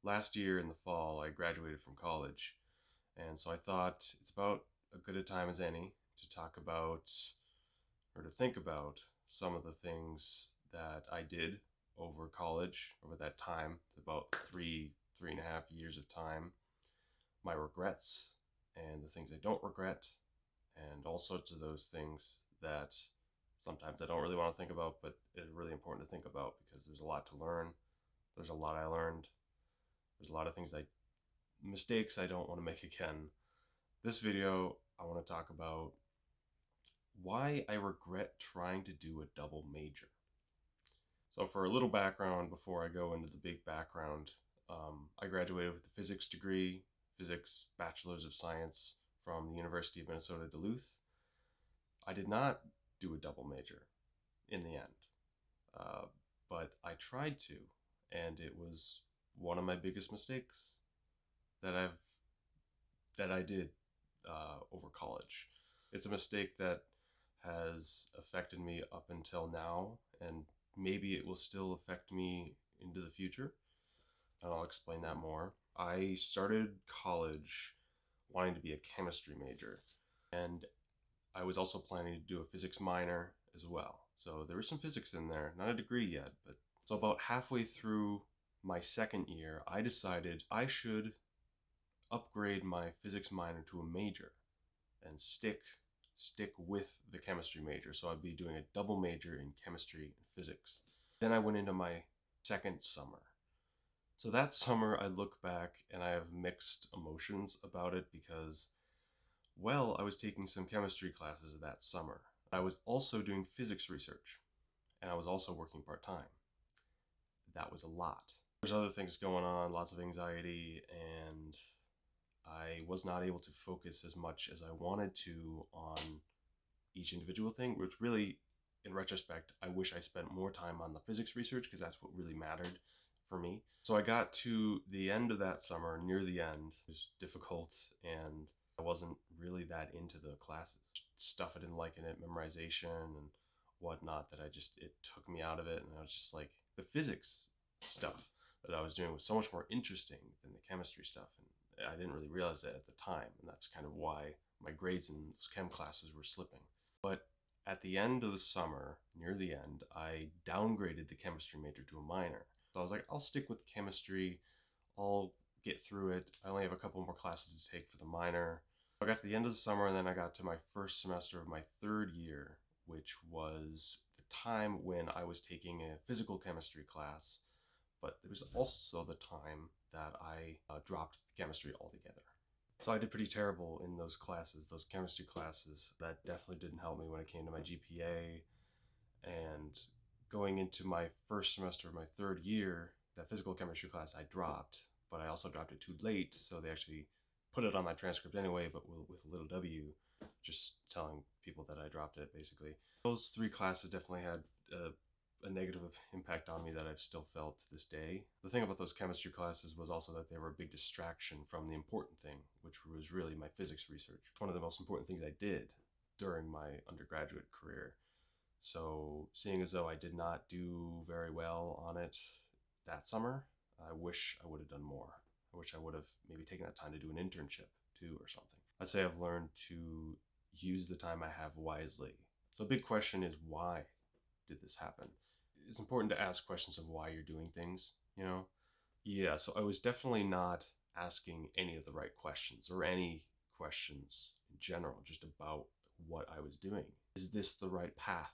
last year in the fall, I graduated from college, and so I thought it's about as good a time as any to talk about or to think about some of the things that I did over college, over that time, about 3.5 years of time, my regrets and the things I don't regret, and all sorts of those things that sometimes I don't really want to think about, but it's really important to think about because there's a lot to learn. There's a lot I learned. There's a lot of mistakes I don't want to make again. This video, I want to talk about why I regret trying to do a double major. So for a little background before I go into the big background, I graduated with a physics degree, physics bachelor's of science from the University of Minnesota Duluth. I did not do a double major in the end, but I tried to, and it was one of my biggest mistakes that I did over college. It's a mistake that has affected me up until now, and maybe it will still affect me into the future, and I'll explain that more. I started college wanting to be a chemistry major, and I was also planning to do a physics minor as well. So there was some physics in there, not a degree yet, but so about halfway through my second year, I decided I should upgrade my physics minor to a major and stick with the chemistry major. So I'd be doing a double major in chemistry and physics. Then I went into my second summer. So that summer I look back and I have mixed emotions about it because, well, I was taking some chemistry classes that summer. I was also doing physics research, and I was also working part-time. That was a lot. There's other things going on, lots of anxiety, and I was not able to focus as much as I wanted to on each individual thing, which really, in retrospect, I wish I spent more time on the physics research because that's what really mattered for me. So I got to the end of that summer, near the end. It was difficult, and I wasn't really that into the classes. Stuff I didn't like in it, memorization and whatnot, that it took me out of it, and I was just like, the physics stuff that I was doing was so much more interesting than the chemistry stuff, and I didn't really realize that at the time, and that's kind of why my grades in those chem classes were slipping. But at the end of the summer, near the end, I downgraded the chemistry major to a minor. So I was like, I'll stick with chemistry, I'll get through it. I only have a couple more classes to take for the minor. I got to the end of the summer, and then I got to my first semester of my third year, which was the time when I was taking a physical chemistry class, but it was also the time that I dropped chemistry altogether. So I did pretty terrible in those classes, those chemistry classes. That definitely didn't help me when it came to my GPA. And going into my first semester of my third year, that physical chemistry class I dropped, but I also dropped it too late, so they actually put it on my transcript anyway, but with a little W, just telling people that I dropped it, basically. Those three classes definitely had a negative impact on me that I've still felt to this day. The thing about those chemistry classes was also that they were a big distraction from the important thing, which was really my physics research. One of the most important things I did during my undergraduate career. So seeing as though I did not do very well on it that summer, I wish I would have done more. I wish I would have maybe taken that time to do an internship too or something. I'd say I've learned to use the time I have wisely. So a big question is, why did this happen? It's important to ask questions of why you're doing things, you know? Yeah, so I was definitely not asking any of the right questions, or any questions in general, just about what I was doing. Is this the right path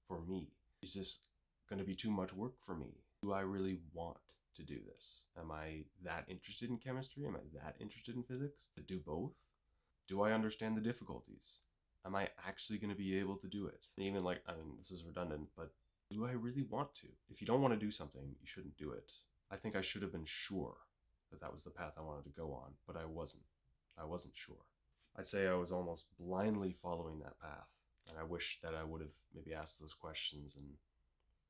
for me? Is this going to be too much work for me? Do I really want to do this? Am I that interested in chemistry? Am I that interested in physics? To do both? Do I understand the difficulties? Am I actually going to be able to do it? Even like, I mean, this is redundant, but do I really want to? If you don't want to do something, you shouldn't do it. I think I should have been sure that that was the path I wanted to go on, but I wasn't. I wasn't sure. I'd say I was almost blindly following that path. And I wish that I would have maybe asked those questions, and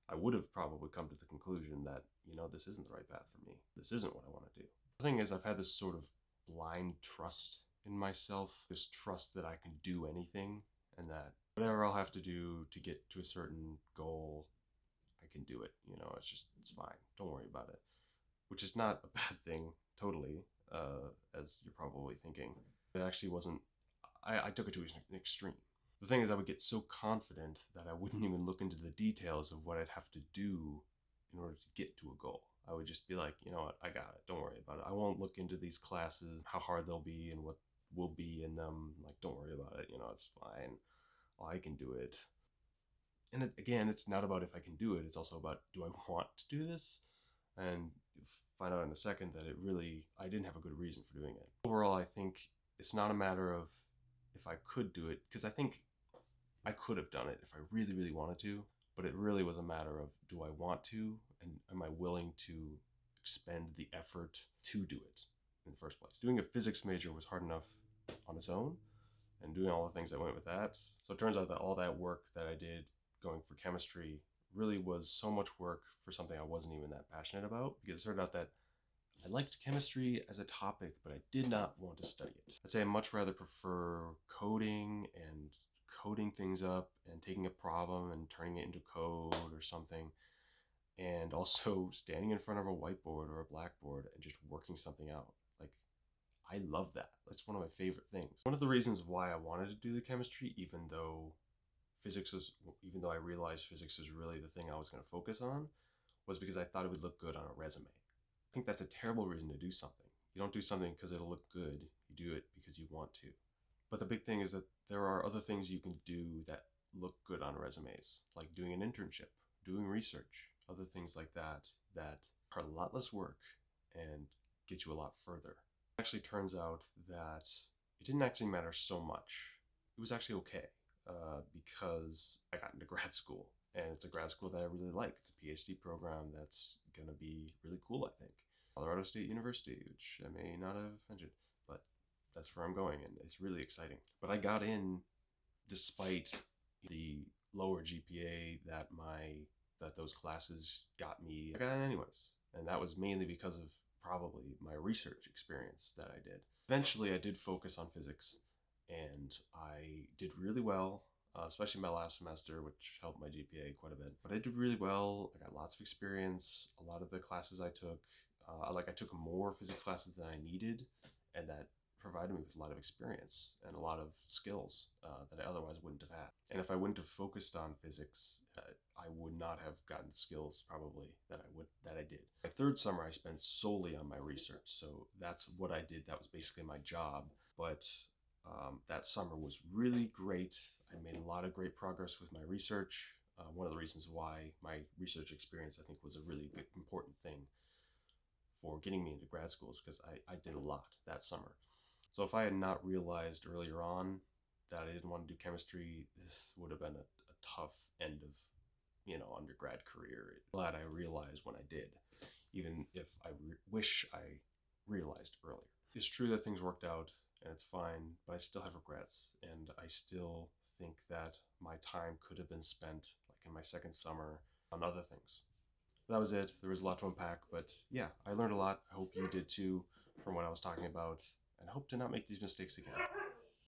I would have probably come to the conclusion that, you know, this isn't the right path for me. This isn't what I want to do. The thing is, I've had this sort of blind trust in myself, this trust that I can do anything, and that whatever I'll have to do to get to a certain goal, I can do it. You know, it's fine. Don't worry about it. which is not a bad thing, totally, as you're probably thinking. It actually wasn't, I took it to an extreme. The thing is, I would get so confident that I wouldn't even look into the details of what I'd have to do in order to get to a goal. I would just be like, you know what, I got it. Don't worry about it. I won't look into these classes, how hard they'll be, and what will be in them. Like, don't worry about it. It's fine. I can do it. And again, it's not about if I can do it. It's also about, do I want to do this? And find out in a second that I didn't have a good reason for doing it. Overall, I think it's not a matter of if I could do it, because I think I could have done it if I really, really wanted to, but it really was a matter of, do I want to, and am I willing to expend the effort to do it in the first place? Doing a physics major was hard enough on its own, and doing all the things that went with that. So it turns out that all that work that I did going for chemistry really was so much work for something I wasn't even that passionate about, because it turned out that I liked chemistry as a topic, but I did not want to study it. I'd say I much rather prefer coding and coding things up and taking a problem and turning it into code or something, and also standing in front of a whiteboard or a blackboard and just working something out. Like, I love that. That's one of my favorite things. One of the reasons why I wanted to do the chemistry, even though I realized physics was really the thing I was going to focus on, was because I thought it would look good on a resume. I think that's a terrible reason to do something. You don't do something because it'll look good. You do it because you want to. But the big thing is that there are other things you can do that look good on resumes, like doing an internship, doing research, other things like that, that are a lot less work and get you a lot further. It actually turns out that it didn't actually matter so much. It was actually okay, because I got into grad school, and it's a grad school that I really like. It's a PhD program that's going to be really cool, I think. Colorado State University, which I may not have mentioned, but that's where I'm going, and it's really exciting. But I got in despite the lower GPA that those classes got me. I got in anyways, and that was mainly because of probably my research experience that I did. Eventually, I did focus on physics, and I did really well, especially my last semester, which helped my GPA quite a bit. But I did really well. I got lots of experience. A lot of the classes I took, I took more physics classes than I needed, and that provided me with a lot of experience and a lot of skills that I otherwise wouldn't have had. And if I wouldn't have focused on physics, I would not have gotten the skills probably that I did. My third summer I spent solely on my research, so that's what I did. That was basically my job. But that summer was really great. I made a lot of great progress with my research. One of the reasons why my research experience, I think, was a really good, important thing for getting me into grad school, is because I did a lot that summer. So if I had not realized earlier on that I didn't want to do chemistry, this would have been a tough end of, undergrad career. Glad I realized when I did, even if I wish I realized earlier. It's true that things worked out and it's fine, but I still have regrets, and I still think that my time could have been spent, like in my second summer, on other things. That was it. There was a lot to unpack, but yeah, I learned a lot. I hope you did too from what I was talking about, and hope to not make these mistakes again.